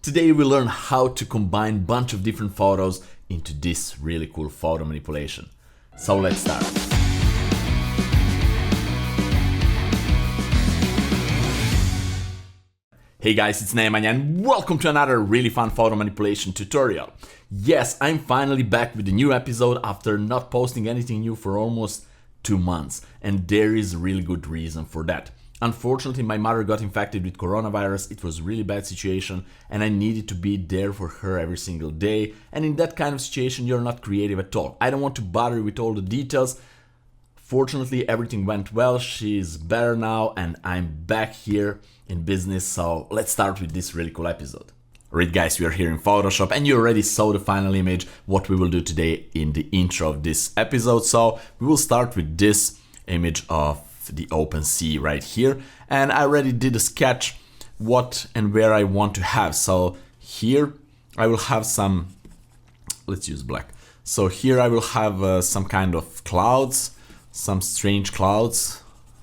Today we learn how to combine a bunch of different photos into this really cool photo manipulation. So let's start. Hey guys, it's Nemanja and welcome to another really fun photo manipulation tutorial. Yes, I'm finally back with a new episode after not posting anything new for almost 2 months, and there is a really good reason for that. Unfortunately, my mother got infected with coronavirus. It was a really bad situation and I needed to be there for her every single day, and in that kind of situation you're not creative at all. I don't want to bother you with all the details. Fortunately, everything went well, she's better now and I'm back here in business, so let's start with this really cool episode. Alright guys, we are here in Photoshop and you already saw the final image, what we will do today in the intro of this episode. So we will start with this image of the open sea right here, and I already did a sketch what and where I want to have. So here I will have some, let's use black. So here I will have some kind of clouds, some strange clouds,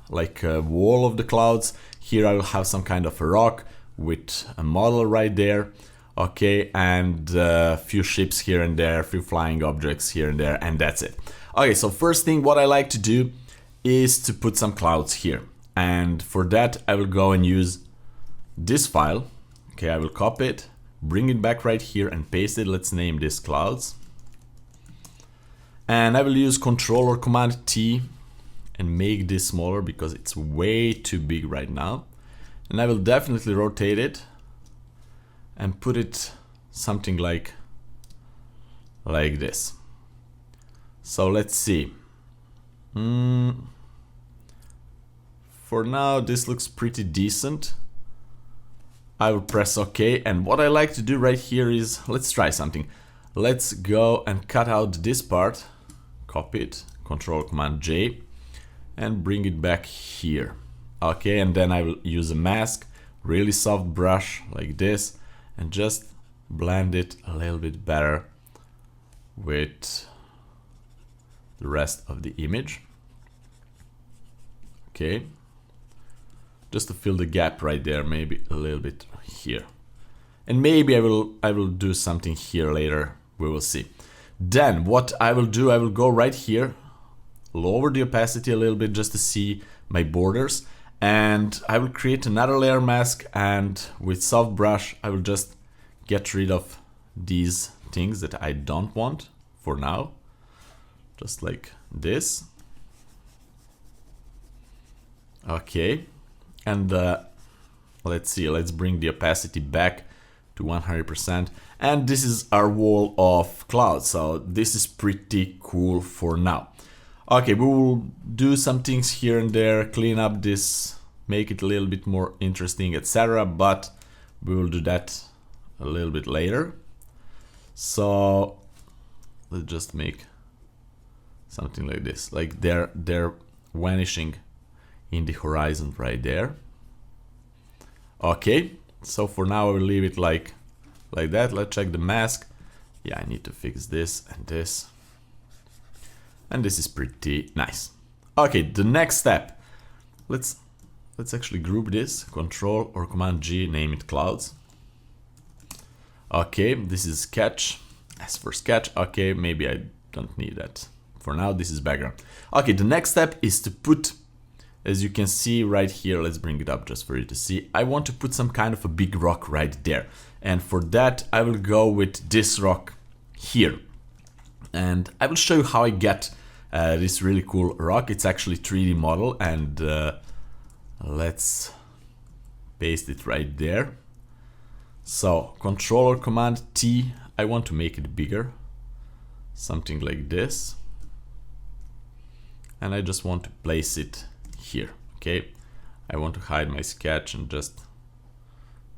like a wall of the clouds. Here I will have some kind of a rock with a model right there, okay, and a few ships here and there, a few flying objects here and there, and that's it. Okay, so first thing what I like to do is to put some clouds here, and for that I will go and use this file. Okay, I will copy it, bring it back right here and paste it. Let's name this clouds, and I will use Control or Command T and make this smaller because it's way too big right now. And I will definitely rotate it and put it something like this. So let's see. For now this looks pretty decent. I will press OK, and what I like to do right here is, let's try something. Let's go and cut out this part, copy it, Control Command J, and bring it back here. Okay, and then I will use a mask, really soft brush like this, and just blend it a little bit better with the rest of the image. Okay, just to fill the gap right there, maybe a little bit here, and maybe I will do something here later, we will see. Then what I will do, I will go right here, lower the opacity a little bit just to see my borders, and I will create another layer mask, and with soft brush I will just get rid of these things that I don't want for now, just like this. Okay, and let's see, let's bring the opacity back to 100%, and this is our wall of clouds, so this is pretty cool for now. Okay, we will do some things here and there, clean up this, make it a little bit more interesting, etc. But we will do that a little bit later. So let's just make something like this, like they're vanishing in the horizon right there. Okay, so for now I will leave it like that. Let's check the mask. Yeah, I need to fix this and this. And this is pretty nice. Okay, the next step. Let's actually group this. Control or Command G, name it clouds. Okay, this is sketch. As for sketch, okay, maybe I don't need that. For now, this is background. Okay, the next step is to put, as you can see right here, let's bring it up just for you to see. I want to put some kind of a big rock right there. And for that, I will go with this rock here. And I will show you how I get this really cool rock. It's actually 3D model, and let's paste it right there. So Control or Command T, I want to make it bigger, something like this, and I just want to place it here. Okay, I want to hide my sketch and just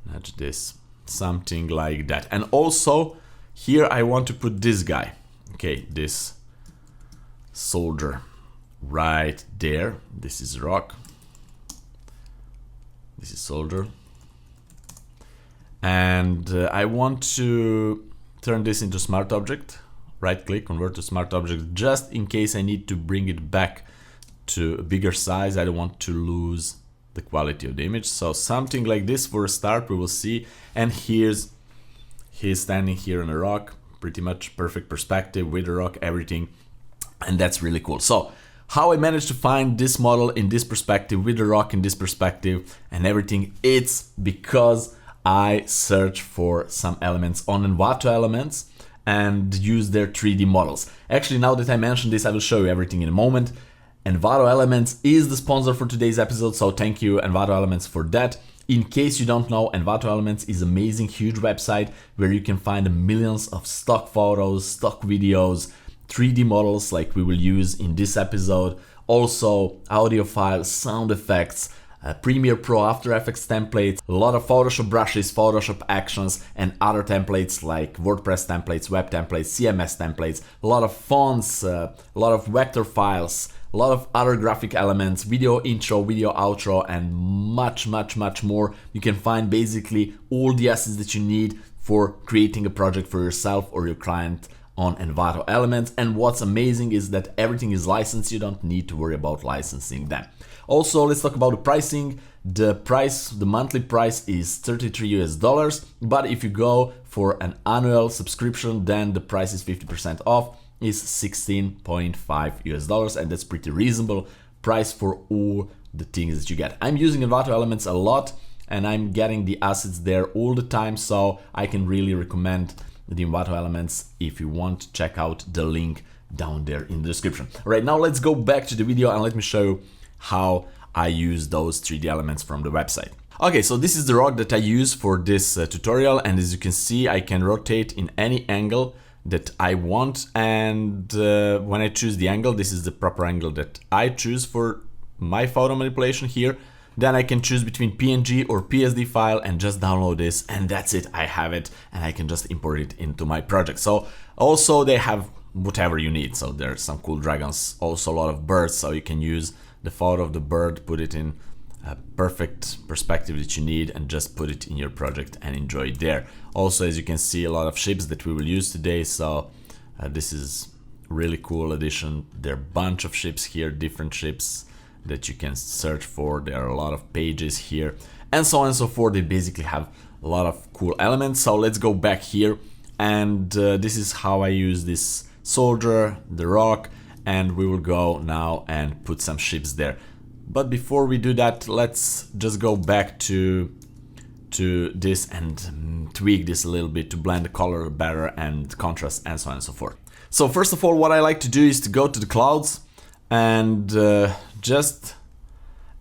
nudge this, something like that. And also here I want to put this guy, okay, this soldier right there. This is rock, this is soldier, and I want to turn this into smart object. Right click, convert to smart object, just in case I need to bring it back to a bigger size. I don't want to lose the quality of the image. So something like this for a start, we will see. And here's He's standing here on a rock, pretty much perfect perspective with the rock, everything. And that's really cool. So how I managed to find this model in this perspective with the rock in this perspective and everything, it's because I searched for some elements on Envato Elements and use their 3D models. Actually, now that I mentioned this, I will show you everything in a moment. Envato Elements is the sponsor for today's episode, so thank you Envato Elements for that. In case you don't know, Envato Elements is an amazing, huge website where you can find millions of stock photos, stock videos, 3D models like we will use in this episode, also audio files, sound effects, Premiere Pro, After Effects templates, a lot of Photoshop brushes, Photoshop actions, and other templates like WordPress templates, web templates, CMS templates, a lot of fonts, a lot of vector files, a lot of other graphic elements, video intro, video outro, and much more. You can find basically all the assets that you need for creating a project for yourself or your client on Envato Elements. And what's amazing is that everything is licensed. You don't need to worry about licensing them. Also, let's talk about the pricing. The monthly price is $33 US, but if you go for an annual subscription, then the price is 50% off, is $16.5 US, and that's pretty reasonable price for all the things that you get. I'm using Envato Elements a lot and I'm getting the assets there all the time, so I can really recommend the Envato Elements. If you want, check out the link down there in the description. All right, now let's go back to the video and let me show you how I use those 3D elements from the website. Okay, so this is the rock that I use for this tutorial, and as you can see, I can rotate in any angle that I want, and when I choose the angle, this is the proper angle that I choose for my photo manipulation here. Then I can choose between PNG or PSD file and just download this, and that's it. I have it and I can just import it into my project. So also they have whatever you need. So there's some cool dragons, also a lot of birds, so you can use the photo of the bird, put it in a perfect perspective that you need, and just put it in your project and enjoy it there. Also, as you can see, a lot of ships that we will use today, so this is really cool addition. There are a bunch of ships here, different ships that you can search for. There are a lot of pages here and so on and so forth. They basically have a lot of cool elements. So let's go back here, and this is how I use this soldier, the rock, and we will go now and put some ships there. But before we do that, let's just go back to this and tweak this a little bit to blend the color better and contrast and so on and so forth. So first of all, what I like to do is to go to the clouds and just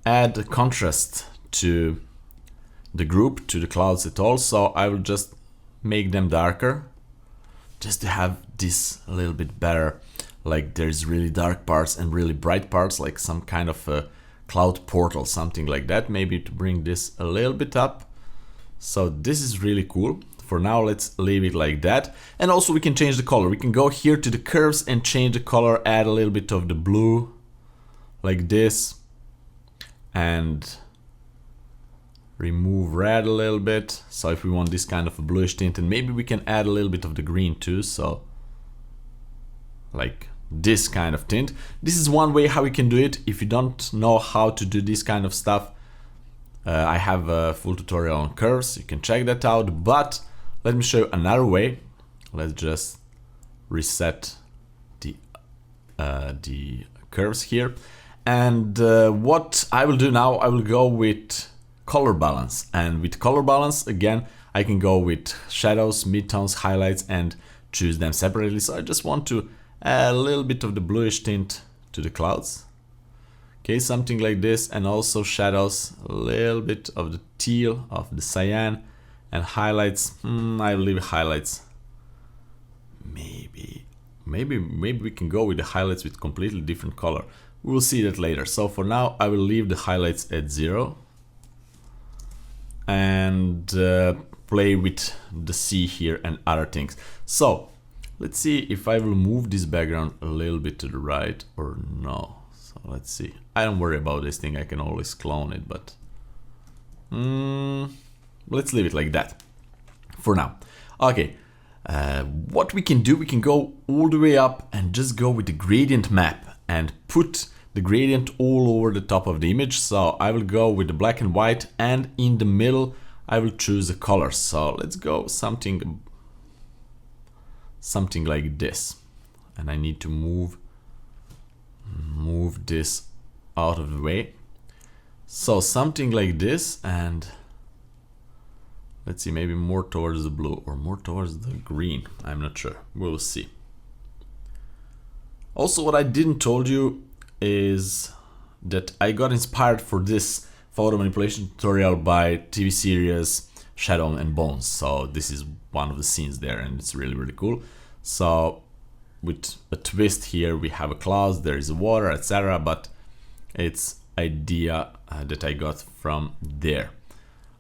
add a contrast to the group, to the clouds at all. So I will just make them darker just to have this a little bit better. Like there's really dark parts and really bright parts, like some kind of a cloud portal, something like that. Maybe to bring this a little bit up. So this is really cool. For now, let's leave it like that. And also we can change the color. We can go here to the curves and change the color, add a little bit of the blue like this, and remove red a little bit. So if we want this kind of a bluish tint, and maybe we can add a little bit of the green too, so like this kind of tint. This is one way how we can do it. If you don't know how to do this kind of stuff, I have a full tutorial on curves, you can check that out, but let me show you another way. Let's just reset the curves here. And what I will do now, I will go with color balance. And with color balance, again, I can go with shadows, midtones, highlights, and choose them separately. So I just want to add a little bit of the bluish tint to the clouds. Okay, something like this, and also shadows, a little bit of the teal, of the cyan, and highlights. I will leave highlights. Maybe we can go with the highlights with completely different color. We'll see that later. So for now, I will leave the highlights at 0 and play with the sea here and other things. So let's see if I will move this background a little bit to the right or no. So let's see. I don't worry about this thing. I can always clone it, but let's leave it like that for now. Okay. What we can do, we can go all the way up and just go with the gradient map and put the gradient all over the top of the image. So I will go with the black and white, and in the middle I will choose a color. So let's go something something like this. And I need to move this out of the way. So something like this, and let's see, maybe more towards the blue or more towards the green. I'm not sure. We'll see. Also, what I didn't told you is that I got inspired for this photo manipulation tutorial by TV series Shadow and Bones. So this is one of the scenes there, and it's really, really cool. So with a twist here, we have a cloud, there is water, etc. But it's idea that I got from there.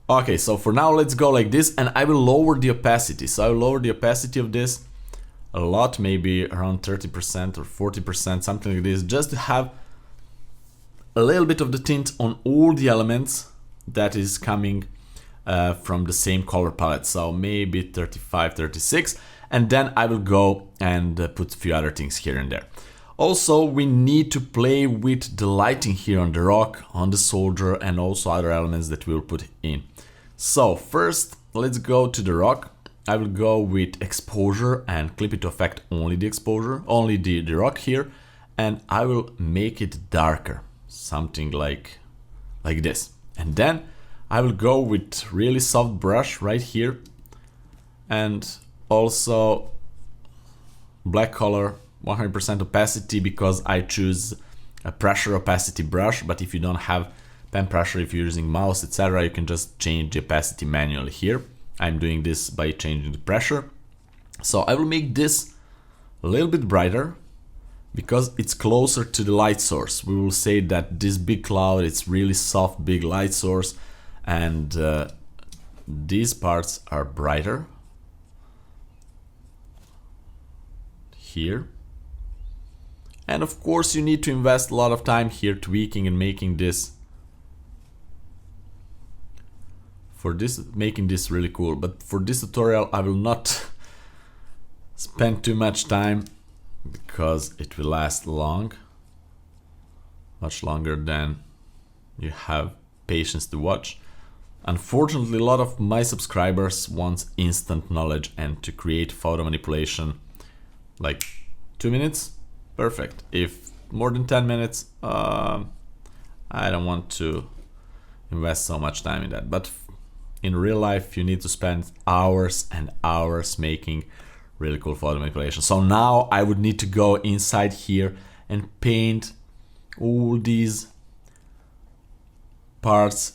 Okay, so for now, let's go like this, and I will lower the opacity. So I will lower the opacity of this a lot, maybe around 30% or 40%, something like this, just to have a little bit of the tint on all the elements that is coming from the same color palette. So maybe 35, 36, and then I will go and put a few other things here and there. Also, we need to play with the lighting here on the rock, on the soldier, and also other elements that we'll put in. So first, let's go to the rock. I will go with exposure and clip it to affect only the exposure, only the rock here, and I will make it darker, something like this. And then I will go with really soft brush right here, and also black color, 100% opacity, because I choose a pressure opacity brush. But if you don't have pen pressure, if you're using mouse, etc., you can just change the opacity manually here. I'm doing this by changing the pressure. So I will make this a little bit brighter because it's closer to the light source. We will say that this big cloud, it's really soft, big light source, and these parts are brighter here. And of course, you need to invest a lot of time here tweaking and making this making this really cool. But for this tutorial, I will not spend too much time because it will last long, much longer than you have patience to watch. Unfortunately, a lot of my subscribers want instant knowledge, and to create photo manipulation, like 2 minutes, perfect. If more than 10 minutes, I don't want to invest so much time in that. But in real life, you need to spend hours and hours making really cool photo manipulation. So now I would need to go inside here and paint all these parts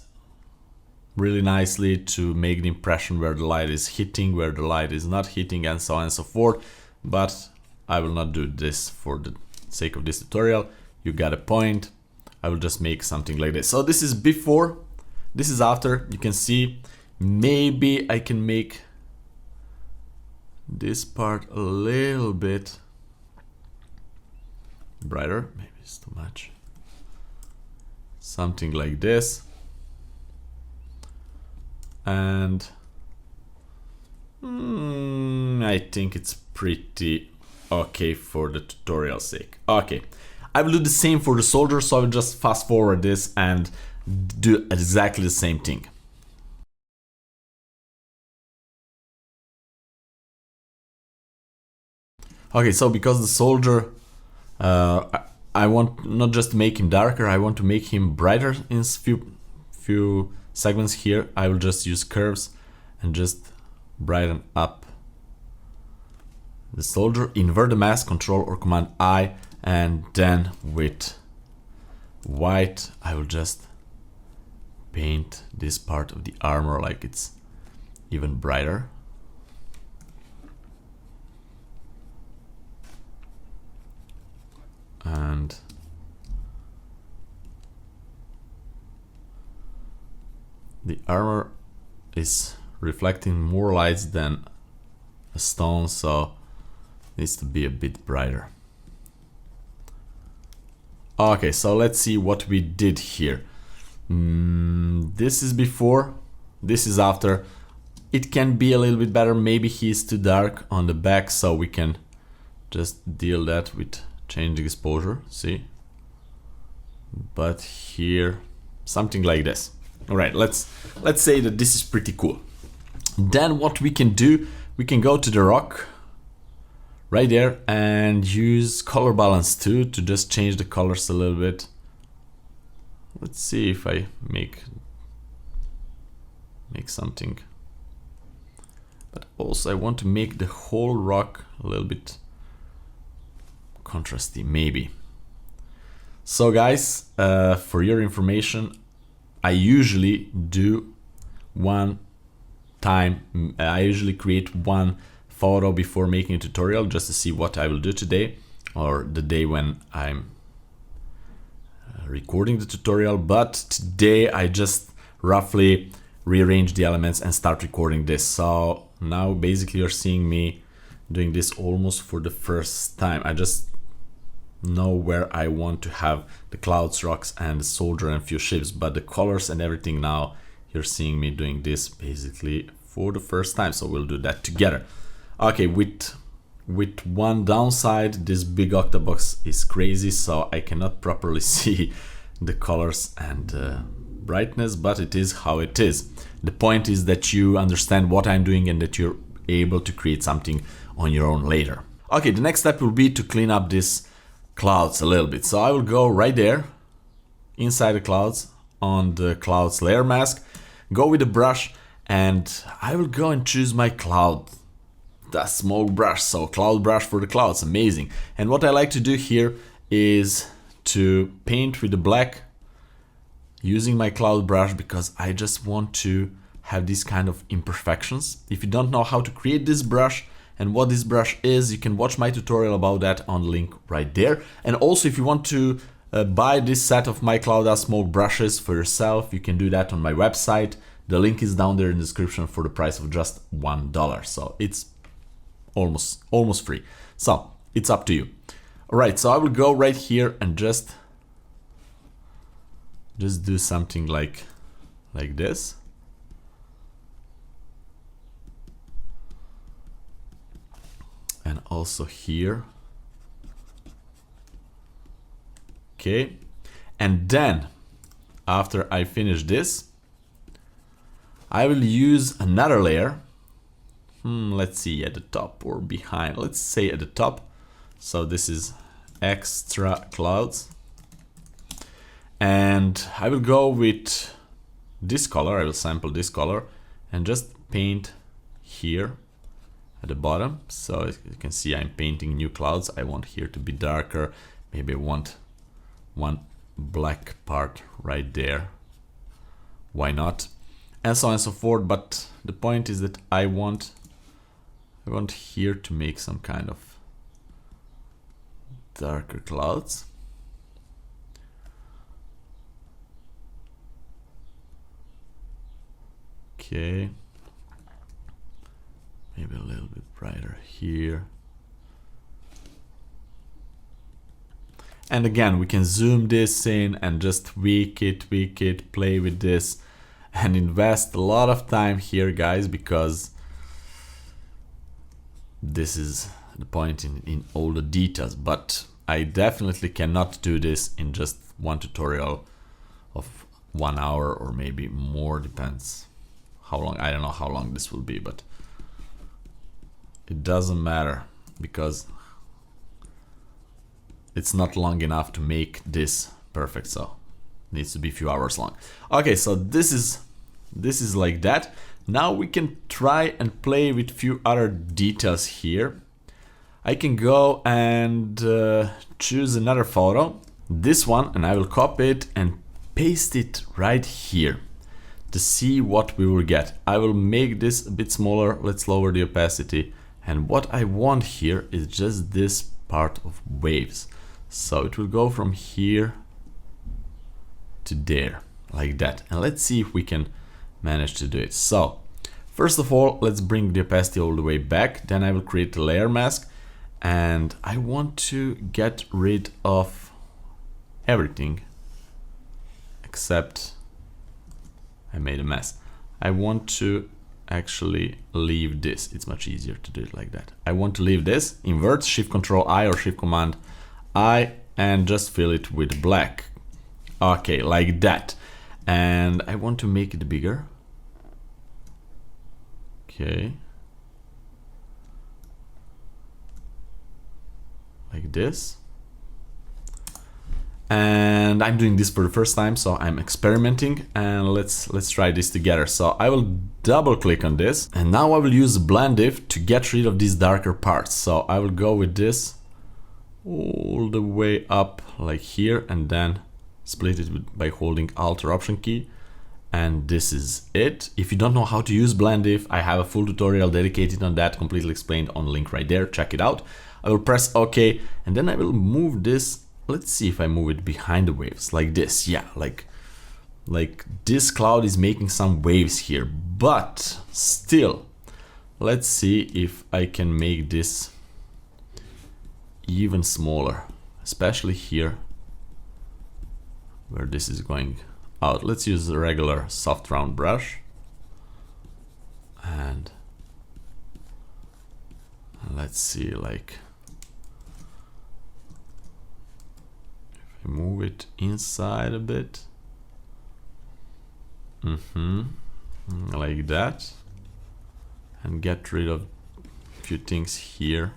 really nicely to make the impression where the light is hitting, where the light is not hitting, and so on and so forth. But I will not do this for the sake of this tutorial. You got a point. I will just make something like this. So this is before, this is after. You can see maybe I can make this part a little bit brighter. Maybe it's too much. Something like this. And I think it's pretty okay for the tutorial sake. Okay, I will do the same for the soldier, so I will just fast forward this and do exactly the same thing. Okay, so because the soldier, I want not just to make him darker, I want to make him brighter in few segments here. I will just use curves and just brighten up the soldier. Invert the mask, Control or Command I, and then with white I will just paint this part of the armor like it's even brighter. And the armor is reflecting more lights than a stone, so it needs to be a bit brighter. Okay, so let's see what we did here. This is before, this is after. It can be a little bit better. Maybe he's too dark on the back, so we can just deal that with changing exposure, see? But here, something like this. All right, let's say that this is pretty cool. Then what we can do, we can go to the rock right there, and use color balance too to just change the colors a little bit. Let's see if I make something. But also I want to make the whole rock a little bit contrasty, maybe. So guys, for your information, I usually do I usually create one photo before making a tutorial just to see what I will do today or the day when I'm recording the tutorial. But today I just roughly rearrange the elements and start recording this. So now basically you're seeing me doing this almost for the first time. I just know where I want to have the clouds, rocks, and the soldier and few ships, but the colors and everything, now you're seeing me doing this basically for the first time. So we'll do that together. Okay, with one downside, this big octabox is crazy, so I cannot properly see the colors and brightness, but it is how it is. The point is that you understand what I'm doing and that you're able to create something on your own later. Okay, the next step will be to clean up this clouds a little bit. So I will go right there inside the clouds on the clouds layer mask, go with the brush, and I will go and choose my cloud, the smoke brush. So cloud brush for the clouds, amazing. And what I like to do here is to paint with the black using my cloud brush, because I just want to have these kind of imperfections. If you don't know how to create this brush and what this brush is, you can watch my tutorial about that on the link right there. And also, if you want to buy this set of my Cloud Smoke brushes for yourself, you can do that on my website. The link is down there in the description for the price of just $1. So it's almost free. So it's up to you. All right, so I will go right here and just do something like this. And also here. Okay. And then after I finish this, I will use another layer. Let's see, at the top or behind. Let's say at the top. So this is extra clouds. And I will go with this color. I will sample this color and just paint here at the bottom. So you can see I'm painting new clouds. I want here to be darker. Maybe I want one black part right there. Why not? And so on and so forth. But the point is that I want here to make some kind of darker clouds. Okay. Maybe a little bit brighter here. And again, we can zoom this in and just tweak it, play with this, and invest a lot of time here, guys, because this is the point in all the details. But I definitely cannot do this in just one tutorial of 1 hour or maybe more, depends how long. I don't know how long this will be, but it doesn't matter because it's not long enough to make this perfect, so it needs to be a few hours long. Okay, so this is like that. Now we can try and play with few other details here. I can go and choose another photo, this one, and I will copy it and paste it right here to see what we will get. I will make this a bit smaller. Let's lower the opacity. And what I want here is just this part of waves. So it will go from here to there, like that. And let's see if we can manage to do it. So first of all, let's bring the opacity all the way back. Then I will create a layer mask. And I want to get rid of everything except I made a mess. I want to actually leave this. It's much easier to do it like that. I want to leave this, invert, Shift Control I or Shift Command I, and just fill it with black. Okay, like that. And I want to make it bigger. Okay. like this. And I'm doing this for the first time, so I'm experimenting, and let's try this together. So I will double click on this, and now I will use blend if to get rid of these darker parts. So I will go with this all the way up like here, and then split it by holding Alt or Option key, and this is it. If you don't know how to use blend if, I have a full tutorial dedicated on that, completely explained on the link right there, check it out. I will press OK, and then I will move this. Let's see if I move it behind the waves like this. Yeah, like this cloud is making some waves here, but still, let's see if I can make this even smaller, especially here where this is going out. Let's use a regular soft round brush, and let's see, like, move it inside a bit, like that, and get rid of a few things here.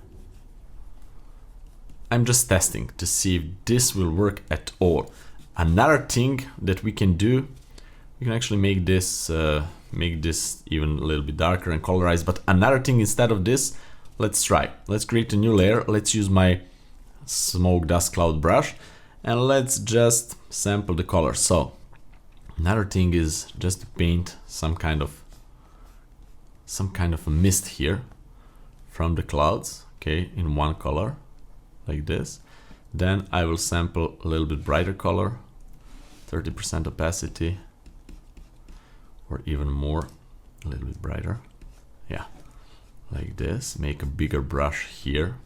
I'm just testing to see if this will work at all. Another thing that we can do, we can actually make this even a little bit darker and colorized. But another thing, instead of this, let's create a new layer. Let's use my smoke dust cloud brush, and let's just sample the color. So another thing is just to paint some kind of a mist here from the clouds, okay, in one color like this. Then I will sample a little bit brighter color, 30% opacity, or even more, a little bit brighter, yeah, like this. Make a bigger brush here.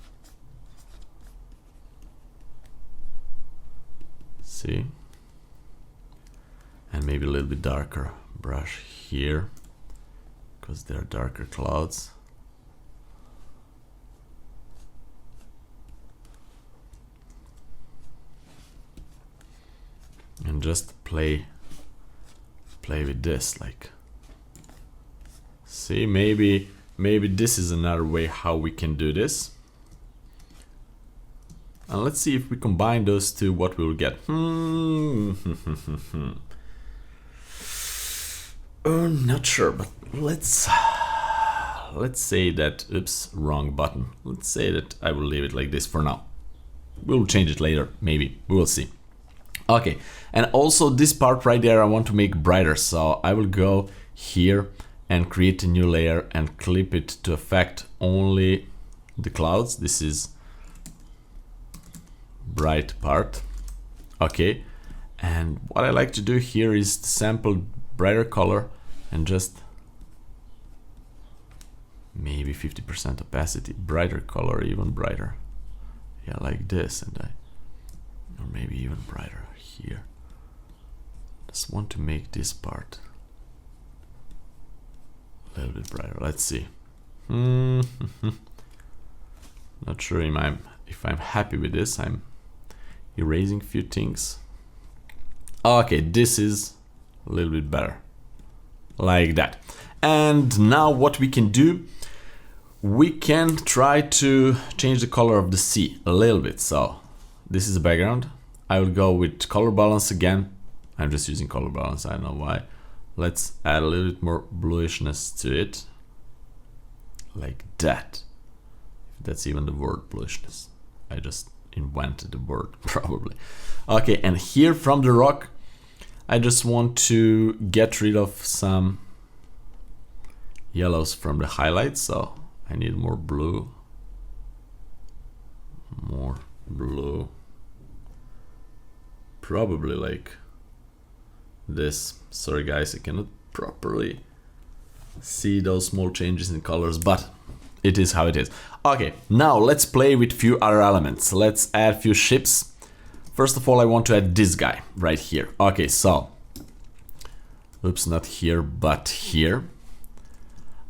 See, and maybe a little bit darker brush here because they're darker clouds. And just play with this, like, see, maybe this is another way how we can do this. And let's see if we combine those two, what we'll get. Not sure, but let's say that, oops, wrong button. Let's say that I will leave it like this for now. We'll change it later, maybe, we will see. Okay, and also this part right there I want to make brighter, so I will go here and create a new layer and clip it to affect only the clouds. This is bright part. Okay, and what I like to do here is to sample brighter color and just maybe 50% opacity, brighter color, even brighter, yeah, like this, and or maybe even brighter here. Just want to make this part a little bit brighter. Let's see. Not sure if I'm happy with this. I'm erasing a few things. Okay, this is a little bit better, like that. And now what we can do, we can try to change the color of the sea a little bit. So this is the background. I will go with color balance again. I'm just using color balance, I don't know why. Let's add a little bit more bluishness to it, like that. If that's even the word, bluishness. I just invented the word, probably. Okay, and here from the rock, I just want to get rid of some yellows from the highlights, so I need more blue. More blue. Probably like this. Sorry guys, I cannot properly see those small changes in colors, but it is how it is. Okay, now let's play with few other elements. Let's add few ships. First of all, I want to add this guy right here. Okay, so, oops, not here, but here.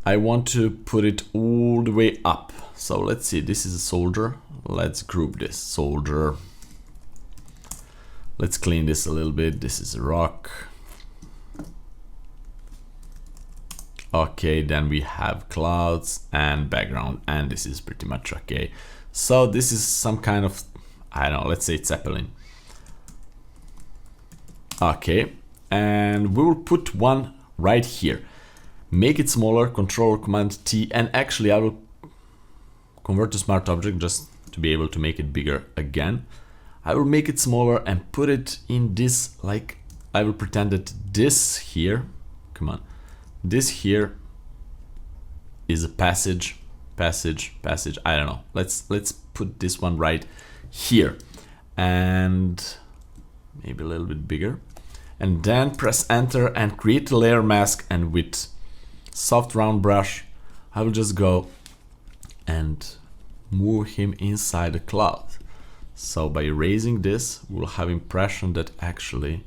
I want to put it all the way up. So let's see, this is a soldier. Let's group this, soldier. Let's clean this a little bit. This is a rock. Okay, then we have clouds and background, and this is pretty much okay. So this is some kind of, I don't know, let's say Zeppelin. Okay, and we will put one right here. Make it smaller, Control or Command T, and actually I will convert to smart object just to be able to make it bigger again. I will make it smaller and put it in this, like, I will pretend that this here, come on, this here is a passage, I don't know. Let's put this one right here and maybe a little bit bigger. And then press enter and create a layer mask, and with soft round brush, I will just go and move him inside the cloud. So by erasing this, we'll have impression that actually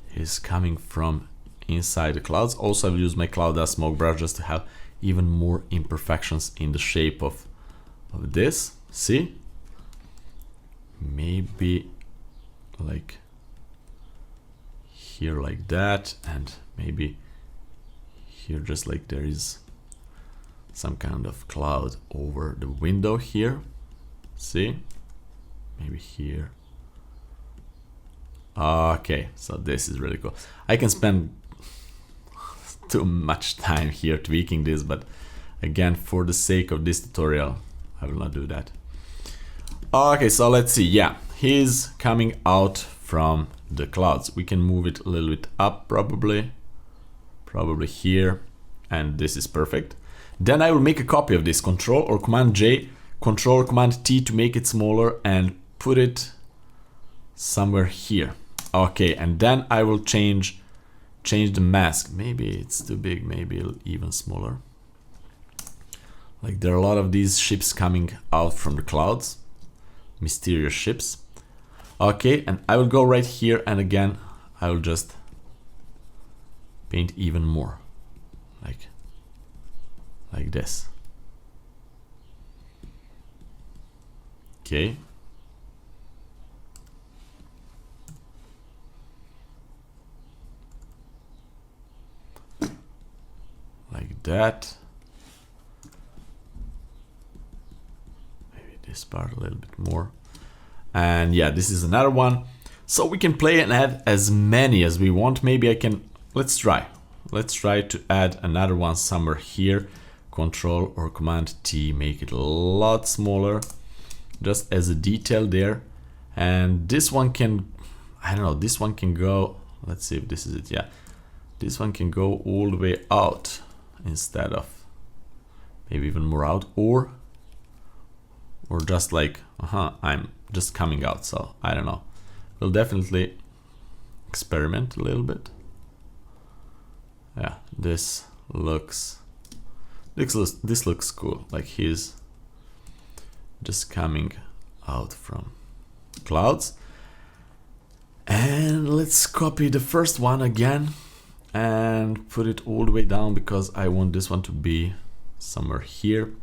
he's coming from inside the clouds. Also, I will use my cloud as smoke brush just to have even more imperfections in the shape of this. See? Maybe like here like that, and maybe here just like there is some kind of cloud over the window here. See? Maybe here. Okay, so this is really cool. I can spend too much time here tweaking this, but again, for the sake of this tutorial, I will not do that. Okay, so let's see. Yeah, he's coming out from the clouds. We can move it a little bit up, probably here, and this is perfect. Then I will make a copy of this, Control or Command J, Control or Command T to make it smaller and put it somewhere here. Okay, and then I will change the mask. Maybe it's too big, maybe even smaller. Like there are a lot of these ships coming out from the clouds, mysterious ships. Okay, and I will go right here, and again I will just paint even more, like this. Okay. Like that. Maybe this part a little bit more. And yeah, this is another one. So we can play and add as many as we want. Maybe I can, let's try to add another one somewhere here. Control or Command T, make it a lot smaller, just as a detail there. And this one can, I don't know, this one can go, let's see if this is it. Yeah, this one can go all the way out instead of maybe even more out, or just like, I'm just coming out. So I don't know, we'll definitely experiment a little bit. Yeah, this looks cool. Like he's just coming out from clouds. And let's copy the first one again and put it all the way down, because I want this one to be somewhere here.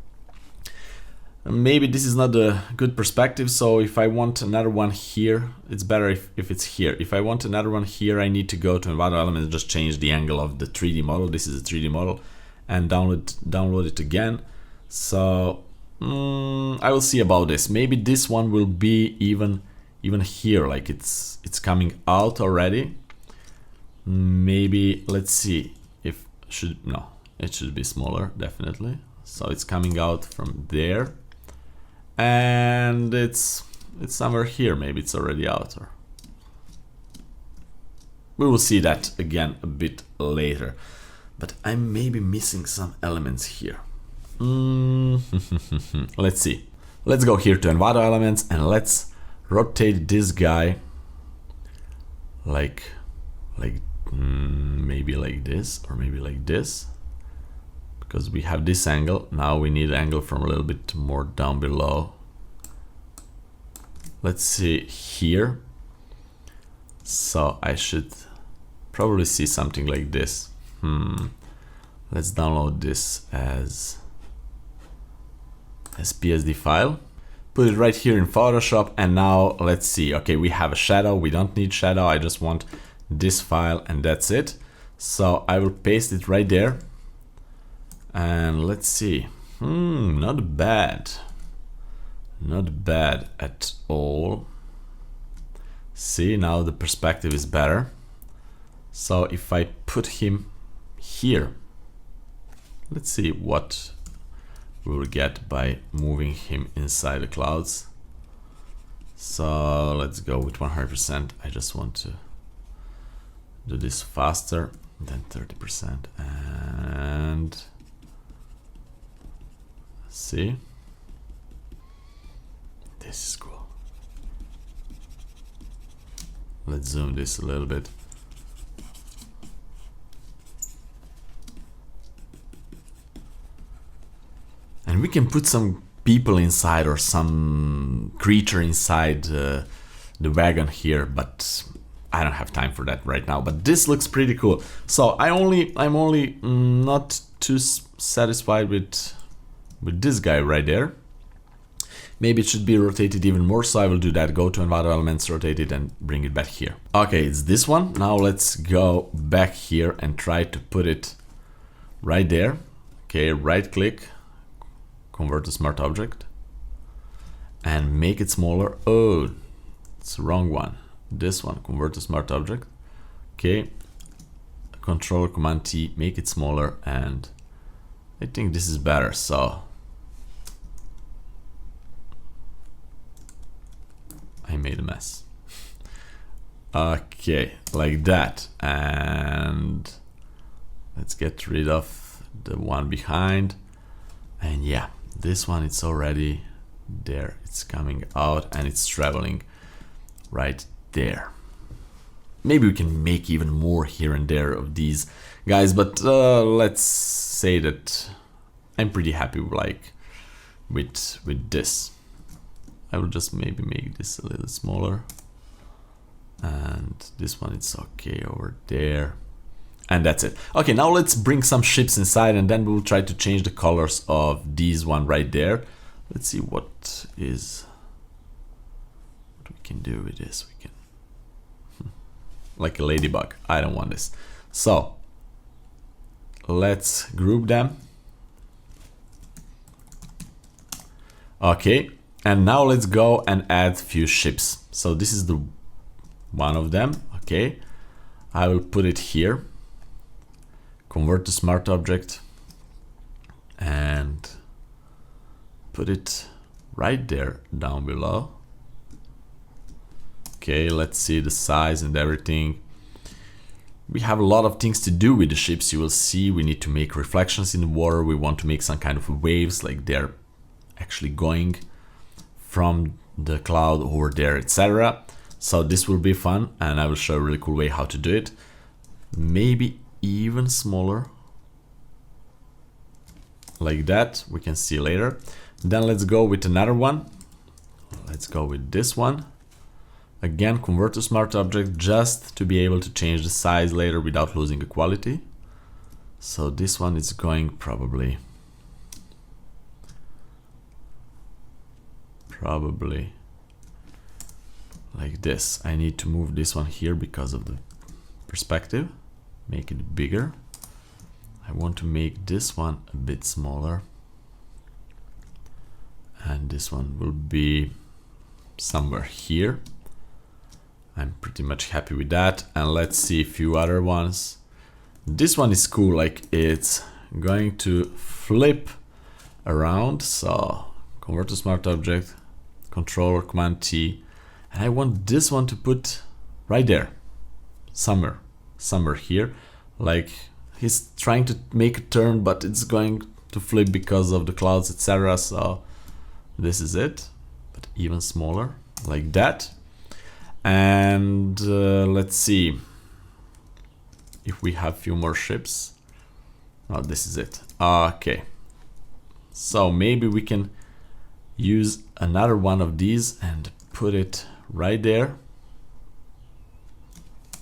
Maybe this is not a good perspective, so if I want another one here, it's better if it's here. If I want another one here, I need to go to Envato Elements and just change the angle of the 3D model. This is a 3D model, and download it again. So I will see about this. Maybe this one will be even here, like it's coming out already. Maybe let's see if it should be smaller, definitely. So it's coming out from there, and it's somewhere here. Maybe it's already out, or we will see that again a bit later. But I'm maybe missing some elements here. Let's see. Let's go here to Envato Elements and let's rotate this guy like maybe like this, or maybe like this, because we have this angle. Now we need an angle from a little bit more down below. Let's see here. So I should probably see something like this. Let's download this as PSD file. Put it right here in Photoshop, and now let's see. Okay, we have a shadow. We don't need shadow. I just want this file, and that's it. So I will paste it right there, and let's see. Not bad. Not bad at all. See, now the perspective is better. So if I put him here, let's see what we will get by moving him inside the clouds. So let's go with 100%. I just want to do this faster than 30%. And see, this is cool. Let's zoom this a little bit. And we can put some people inside or some creature inside the wagon here, but I don't have time for that right now. But this looks pretty cool. So I'm only not too satisfied with this guy right there. Maybe it should be rotated even more, so I will do that. Go to Environment Elements, rotate it, and bring it back here. Okay, it's this one. Now let's go back here and try to put it right there. Okay, right click, convert to smart object, and make it smaller. Oh, it's the wrong one. This one, convert to smart object. Okay, Control Command T, make it smaller, and I think this is better. So I made a mess. Okay, like that, and let's get rid of the one behind. And yeah, this one, it's already there. It's coming out and it's traveling right there. Maybe we can make even more here and there of these guys, but let's say that I'm pretty happy with this. I will just maybe make this a little smaller, and this one, it's okay over there. And that's it. Okay, now let's bring some ships inside, and then we'll try to change the colors of these one right there. Let's see what we can do with this. We can like a ladybug. I don't want this. So let's group them. Okay, and now let's go and add few ships. So this is the one of them. Okay, I will put it here. Convert to smart object and put it right there down below. Okay, let's see the size and everything. We have a lot of things to do with the ships. You will see we need to make reflections in the water. We want to make some kind of waves, like they're actually going from the cloud over there, etc. So this will be fun, and I will show a really cool way how to do it. Maybe even smaller, like that. We can see later. Then let's go with another one. Let's go with this one. Again, convert to smart object, just to be able to change the size later without losing the quality. So this one is going probably like this. I need to move this one here because of the perspective. Make it bigger. I want to make this one a bit smaller, and this one will be somewhere here. I'm pretty much happy with that. And let's see a few other ones. This one is cool, like it's going to flip around. So convert to smart object, Control or Command T, and I want this one to put right there, somewhere here. Like he's trying to make a turn, but it's going to flip because of the clouds, etc. So this is it, but even smaller, like that. And let's see if we have few more ships. Oh, this is it. Okay, so maybe we can use another one of these and put it right there,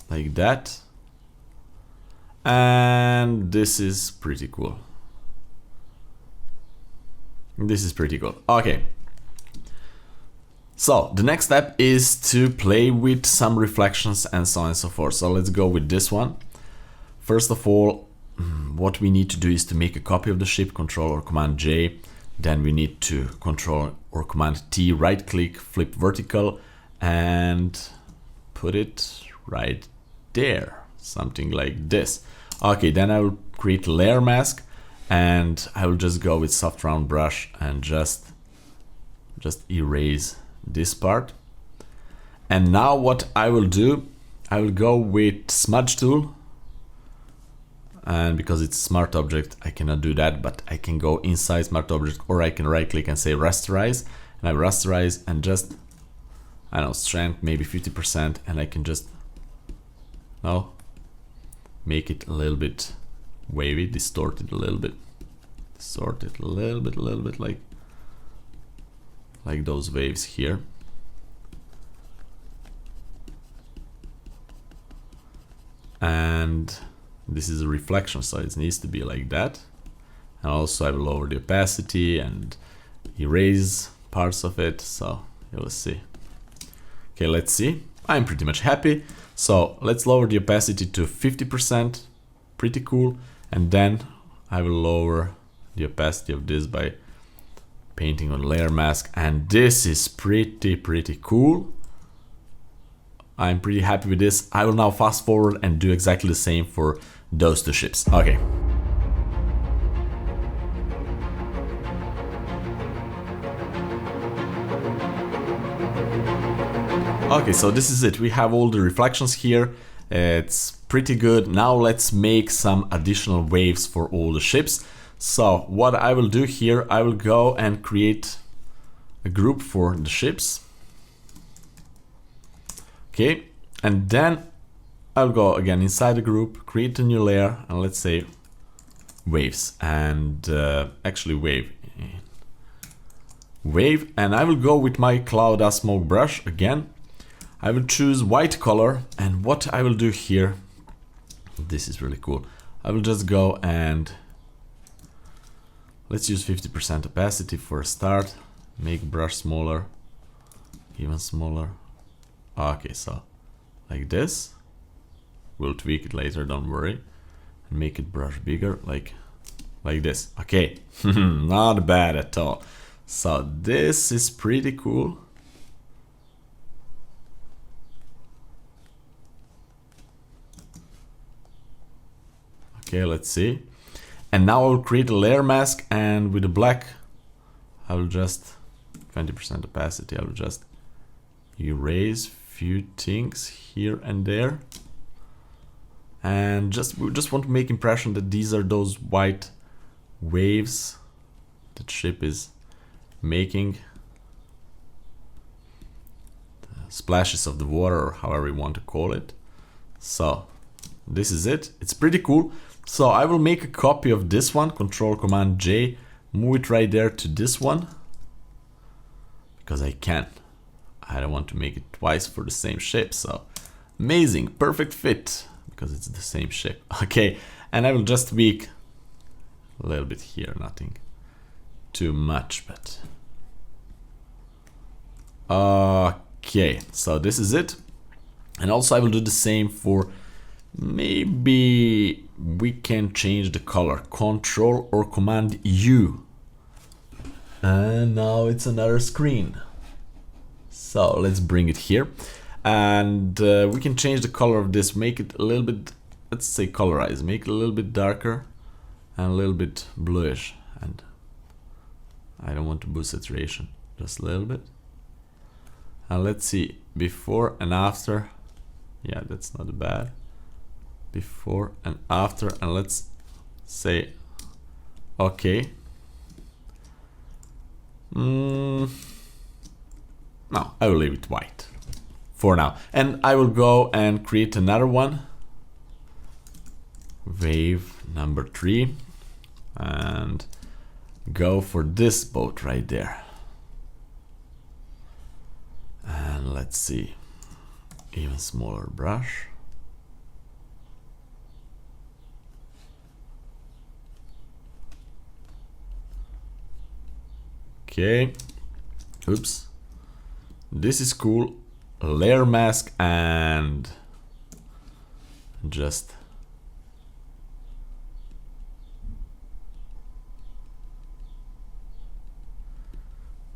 like that. And this is pretty cool. This is pretty cool. Okay, so the next step is to play with some reflections and so on and so forth. So let's go with this one. First of all, what we need to do is to make a copy of the ship, Control or Command J. Then we need to Control or Command T, right click, flip vertical, and put it right there, something like this. Okay, then I will create layer mask, and I will just go with soft round brush and just erase this part. And now what I will do, I will go with smudge tool, and because it's smart object I cannot do that, but I can go inside smart object, or I can right click and say rasterize, and I rasterize and just, I don't know, strength maybe 50%, and I can just make it a little bit wavy, distort it a little bit, like those waves here. And this is a reflection, so it needs to be like that. And also I will lower the opacity and erase parts of it, so you will see. Okay, let's see. I'm pretty much happy. So let's lower the opacity to 50%, pretty cool. And then I will lower the opacity of this by painting on layer mask, and this is pretty cool. I'm pretty happy with this. I will now fast forward and do exactly the same for those two ships. Okay. Okay, so this is it. We have all the reflections here. It's pretty good. Now let's make some additional waves for all the ships. So what I will do here, I will go and create a group for the ships. Okay, and then I'll go again inside the group, create a new layer, and let's say waves, and actually wave, and I will go with my cloud smoke brush again. I will choose white color, and what I will do here, this is really cool. I will just go and let's use 50% opacity for a start, make brush smaller, even smaller. Okay, so like this. We'll tweak it later, don't worry. And make it brush bigger, like this. Okay, not bad at all. So this is pretty cool. Okay, let's see. And now I'll create a layer mask, and with the black, I will just 20% opacity. I will just erase few things here and there, and we just want to make impression that these are those white waves that ship is making, the splashes of the water, or however you want to call it. So this is it. It's pretty cool. So I will make a copy of this one, Control Command J, move it right there to this one, because I can. I don't want to make it twice for the same shape. So amazing, perfect fit, because it's the same shape. Okay, and I will just tweak a little bit here, nothing too much, but okay, so this is it. And also I will do the same for, maybe we can change the color, Control or Command U, and now it's another screen. So let's bring it here, and we can change the color of this, make it a little bit, let's say colorize, make it a little bit darker and a little bit bluish, and I don't want to boost saturation, just a little bit. And let's see, before and after. Yeah, that's not bad. Before and after, and let's say okay. No, I will leave it white for now, and I will go and create another one, wave number 3, and go for this boat right there. And let's see, even smaller brush. Okay, oops, this is cool. Layer mask, and just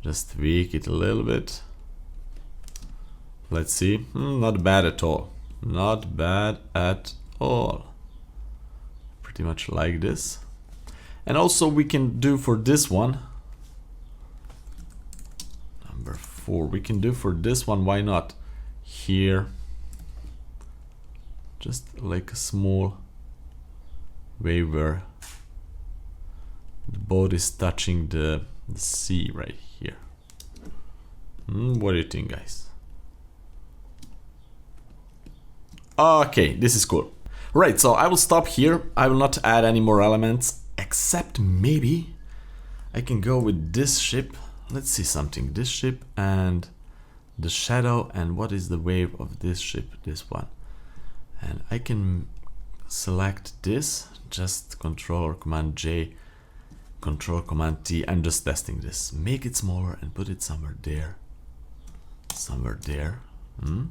Just tweak it a little bit. Let's see. Not bad at all. Not bad at all. Pretty much like this. And also we can do for this one, number 4, we can do for this one, why not? Here, just like a small wave where the boat is touching the sea right here. What do you think, guys? Okay, this is cool. Right, so I will stop here. I will not add any more elements, except maybe I can go with this ship. Let's see something. This ship and the shadow, and what is the wave of this ship? This one. And I can select this, just Control or Command J, Control Command T. I'm just testing this. Make it smaller and put it somewhere there. Somewhere there. Too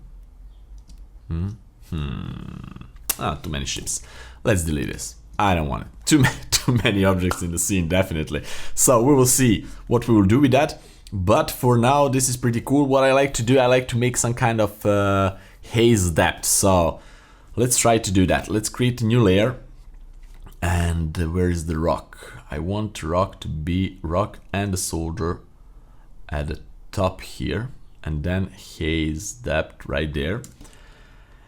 many ships. Let's delete this. I don't want it. Too many objects in the scene, definitely. So we will see what we will do with that. But for now, this is pretty cool. What I like to do, I like to make some kind of haze depth. So let's try to do that. Let's create a new layer. And where is the rock? I want rock to be rock and the soldier at the top here. And then haze depth right there.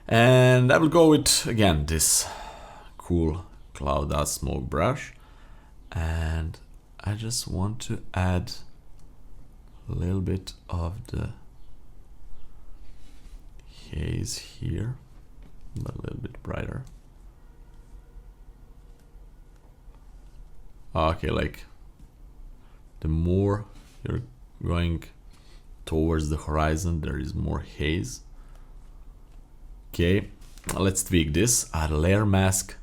And I will go with, again, this cool cloud dust smoke brush. And I just want to add a little bit of the haze here, but a little bit brighter. Okay, like the more you're going towards the horizon, there is more haze. Okay, let's tweak this, add a layer mask,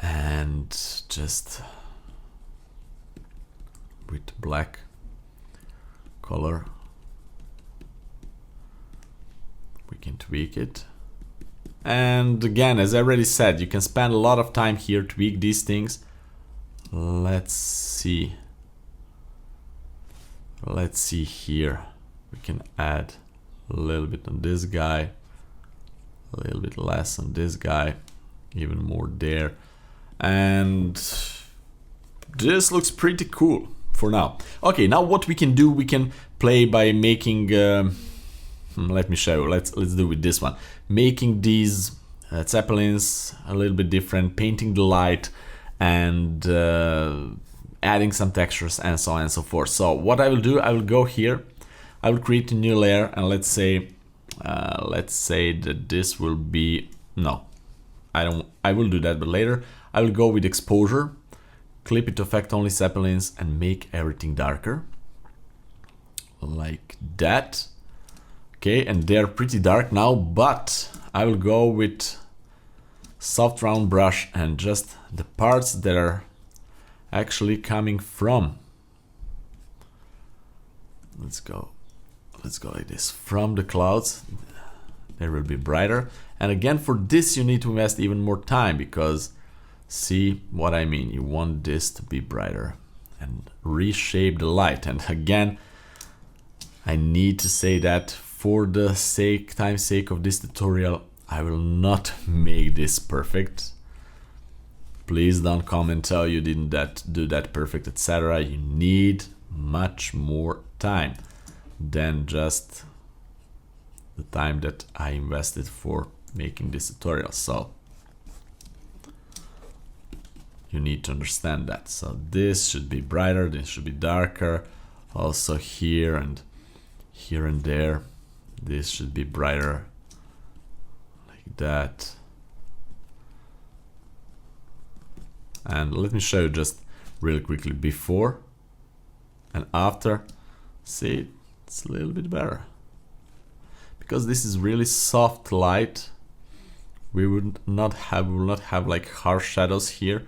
and just with black color we can tweak it. And again, as I already said, you can spend a lot of time here to tweak these things. Let's see here, we can add a little bit on this guy, a little bit less on this guy, even more there, and this looks pretty cool for now. Okay, now what we can do, we can play by making let me show you. Let's do with this one, making these zeppelins a little bit different, painting the light, and adding some textures and so on and so forth. So what I will do, I will go here, I will create a new layer, and let's say that this will be, no, I will do that, but later. I will go with exposure, clip it to affect only zeppelins, and make everything darker, like that. Okay, and they're pretty dark now, but I will go with soft round brush and just the parts that are actually coming from, let's go like this, from the clouds, they will be brighter. And again, for this you need to invest even more time, because see what I mean, you want this to be brighter and reshape the light. And again, I need to say that for the time's sake of this tutorial, I will not make this perfect. Please don't come and tell you didn't do that perfect, etc. You need much more time than just the time that I invested for making this tutorial. So you need to understand that. So this should be brighter, this should be darker. Also here and there, this should be brighter, like that. And let me show you just really quickly before and after. See, it's a little bit better. Because this is really soft light, we will not have like harsh shadows here,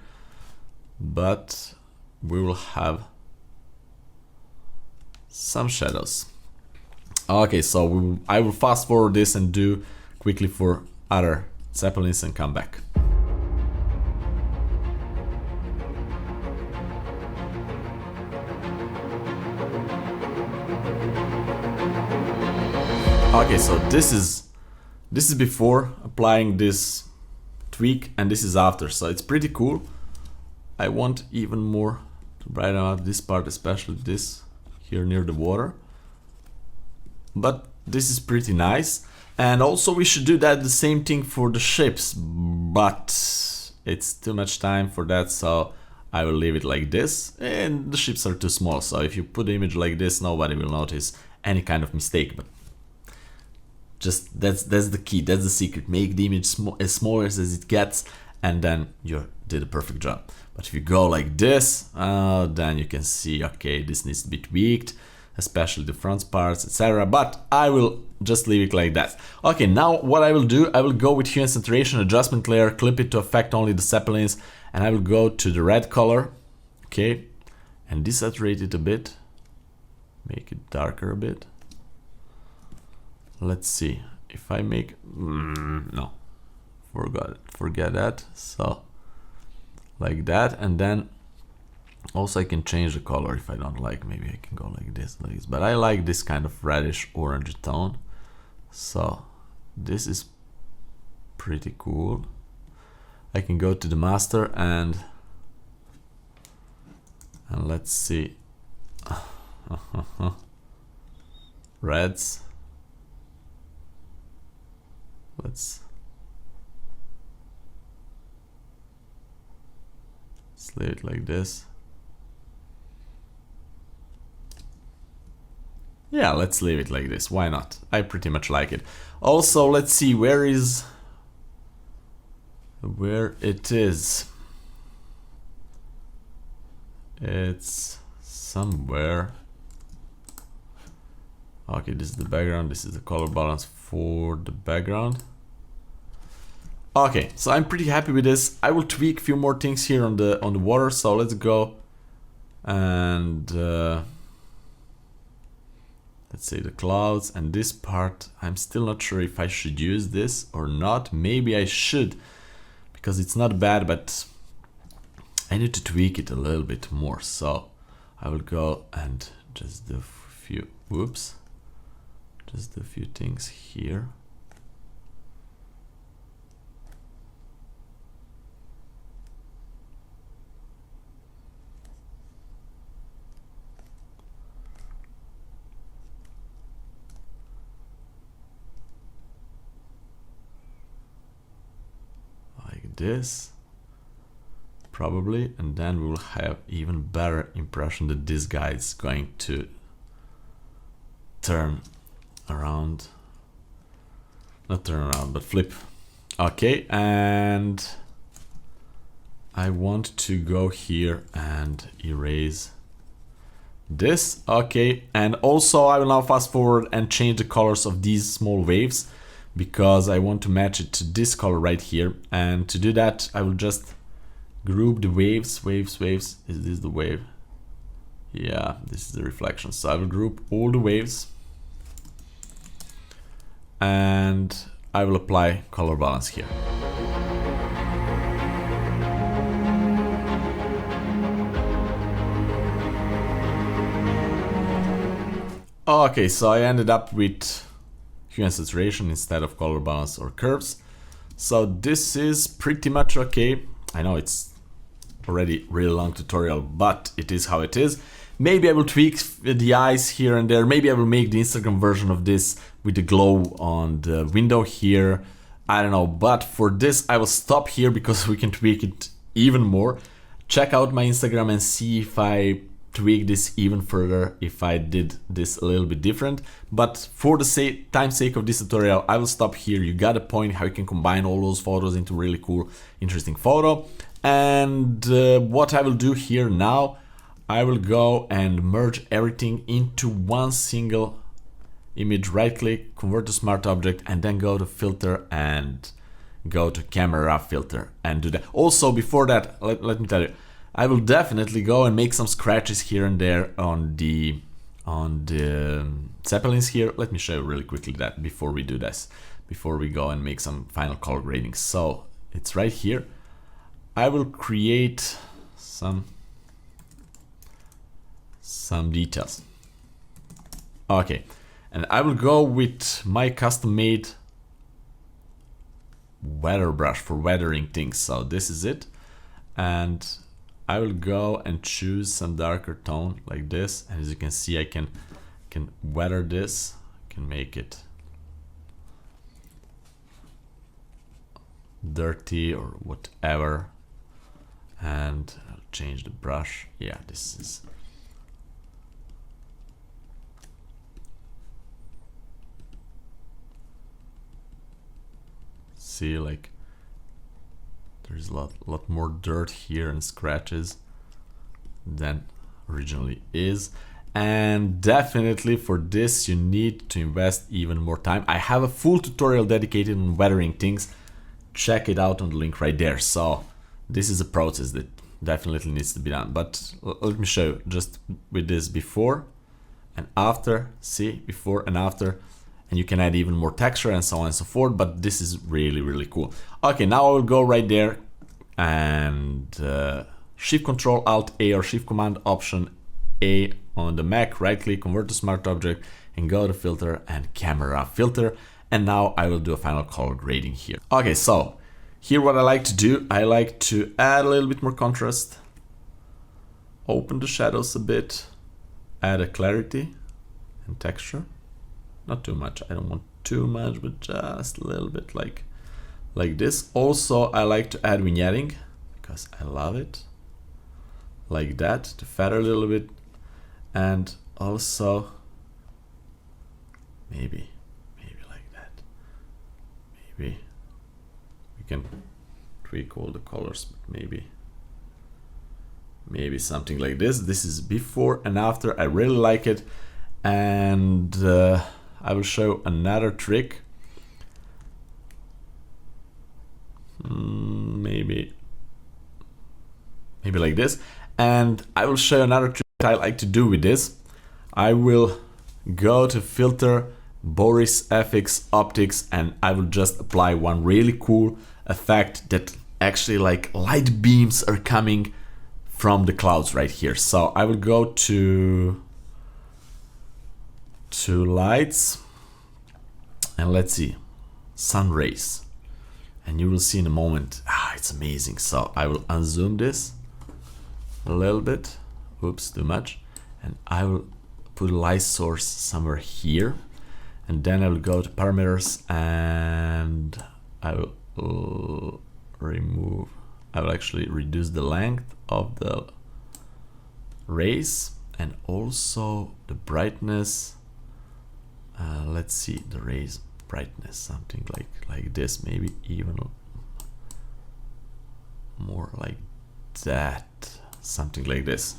but we will have some shadows. Okay, so I will fast forward this and do quickly for other zeppelins and come back. Okay, so this is before applying this tweak, and this is after, so it's pretty cool. I want even more to brighten up this part, especially this here near the water. But this is pretty nice. And also we should do that the same thing for the ships, but it's too much time for that, so I will leave it like this. And the ships are too small, so if you put the image like this, nobody will notice any kind of mistake. But just that's the key, that's the secret. Make the image as small as it gets, and then you did a perfect job. But if you go like this, then you can see, okay, this needs to be tweaked, especially the front parts, etc. But I will just leave it like that. Okay, now what I will do, I will go with hue and saturation adjustment layer, clip it to affect only the Zeppelins, and I will go to the red color, okay, and desaturate it a bit, make it darker a bit. Let's see if I make no, forget that. So like that, and then also I can change the color if I don't like. Maybe I can go like this, but I like this kind of reddish orange tone, so this is pretty cool. I can go to the master and let's see. Reds. Let's leave it like this. Yeah, let's leave it like this. Why not? I pretty much like it. Also, let's see where it is. It's somewhere. Okay, this is the background. This is the color balance for the background. Okay, so I'm pretty happy with this. I will tweak a few more things here on the water. So let's go and let's say the clouds and this part. I'm still not sure if I should use this or not. Maybe I should, because it's not bad, but I need to tweak it a little bit more. So I will go and just do a few, whoops, just a few things here. This probably, and then we will have even better impression that this guy is going to turn around, not turn around but flip. Okay, and I want to go here and erase this. Okay, and also I will now fast forward and change the colors of these small waves, because I want to match it to this color right here. And to do that, I will just group the waves. Is this the wave? Yeah, this is the reflection. So I will group all the waves and I will apply color balance here. Okay, so I ended up with hue and saturation instead of color balance or curves. So this is pretty much okay. I know it's already really long tutorial, but it is how it is. Maybe I will tweak the eyes here and there. Maybe I will make the Instagram version of this with the glow on the window here. I don't know, but for this I will stop here because we can tweak it even more. Check out my Instagram and see if I tweak this even further, if I did this a little bit different. But for the time's sake of this tutorial, I will stop here. You got a point how you can combine all those photos into really cool, interesting photo. And what I will do here now, I will go and merge everything into one single image. Right click, convert to smart object, and then go to filter and go to camera filter and do that. Also, before that, let me tell you, I will definitely go and make some scratches here and there on the Zeppelins here. Let me show you really quickly that before we do this, before we go and make some final color grading. So it's right here. I will create some details. Okay, And I will go with my custom made weather brush for weathering things. So this is it. And I will go and choose some darker tone like this. And as you can see, I can weather this. I can make it dirty or whatever. And I'll change the brush. Yeah, this is... See, like there's a lot more dirt here and scratches than originally is. And definitely for this you need to invest even more time. I have a full tutorial dedicated on weathering things. Check it out on the link right there. So this is a process that definitely needs to be done. But let me show you just with this before and after. See, before and after. And you can add even more texture and so on and so forth, but this is really cool. Okay, now I will go right there and Shift Control Alt A or Shift Command Option A on the Mac, right click, convert to smart object, and go to filter and camera filter. And now I will do a final color grading here. Okay, so here what I like to do, I like to add a little bit more contrast, open the shadows a bit, add a clarity and texture. Not too much, I don't want too much, but just a little bit like this. Also, I like to add vignetting because I love it. Like that, to feather a little bit. And also, maybe like that. Maybe we can tweak all the colors, but maybe something like this. This is before and after, I really like it. And I will show another trick. Maybe like this. And I will show another trick that I like to do with this. I will go to filter, Boris FX optics, and I will just apply one really cool effect that actually like light beams are coming from the clouds right here. So I will go to lights and let's see, sun rays, and you will see in a moment, it's amazing. So I will unzoom this a little bit, oops, too much, and I will put a light source somewhere here, and then I will go to parameters and I will actually reduce the length of the rays and also the brightness. Let's see, the rays brightness, something like this, maybe even more like that, something like this.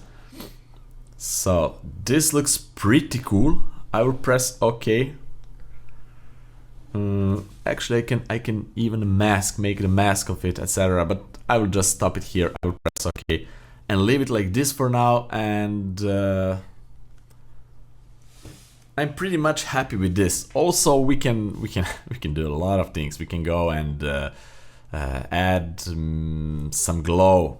So this looks pretty cool. I will press OK. Actually, I can even make a mask of it, etc. But I will just stop it here. I will press OK and leave it like this for now. And I'm pretty much happy with this. Also, we can do a lot of things. We can go and add some glow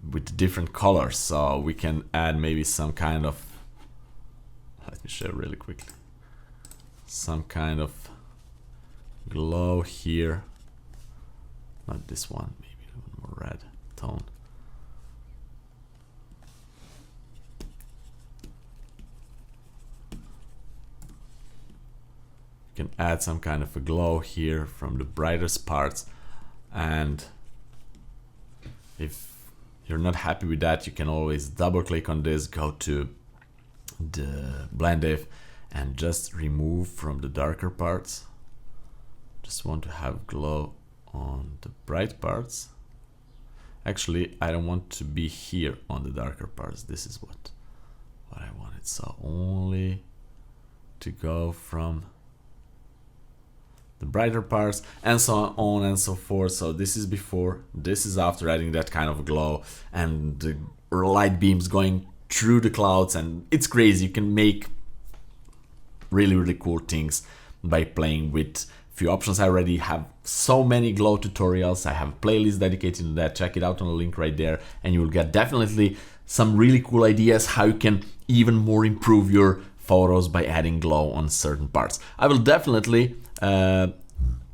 with different colors. So we can add maybe some kind of, let me show really quickly, some kind of glow here. Not this one, maybe a little more red tone. You can add some kind of a glow here from the brightest parts, and if you're not happy with that, you can always double click on this, go to the blend if, and just remove from the darker parts. Just want to have glow on the bright parts. Actually, I don't want to be here on the darker parts. This is what I wanted. So only to go from the brighter parts and so on and so forth. So this is before, this is after adding that kind of glow and the light beams going through the clouds, and it's crazy. You can make really cool things by playing with few options. I already have so many glow tutorials. I have a playlist dedicated to that. Check it out on the link right there, and you will get definitely some really cool ideas how you can even more improve your photos by adding glow on certain parts. I will definitely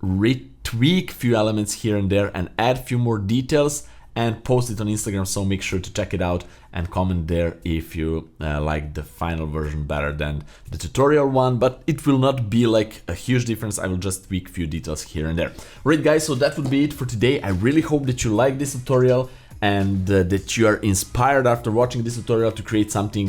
retweak few elements here and there and add few more details and post it on Instagram, so make sure to check it out and comment there if you like the final version better than the tutorial one, but it will not be like a huge difference. I will just tweak a few details here and there. Alright guys, so that would be it for today. I really hope that you like this tutorial and that you are inspired after watching this tutorial to create something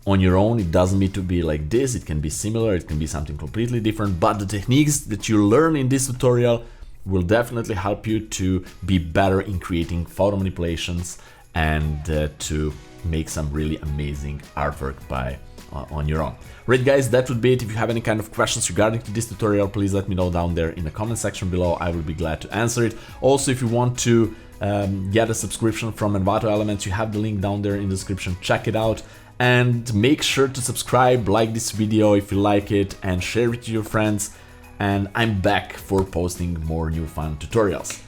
on your own. It doesn't need to be like this, it can be similar, it can be something completely different, but the techniques that you learn in this tutorial will definitely help you to be better in creating photo manipulations and to make some really amazing artwork on your own. Right guys, that would be it. If you have any kind of questions regarding to this tutorial, please let me know down there in the comment section below. I will be glad to answer it. Also, if you want to get a subscription from Envato Elements, you have the link down there in the description. Check it out and make sure to subscribe, like this video if you like it, and share it to your friends. And I'm back for posting more new fun tutorials.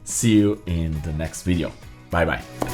See you in the next video. Bye bye.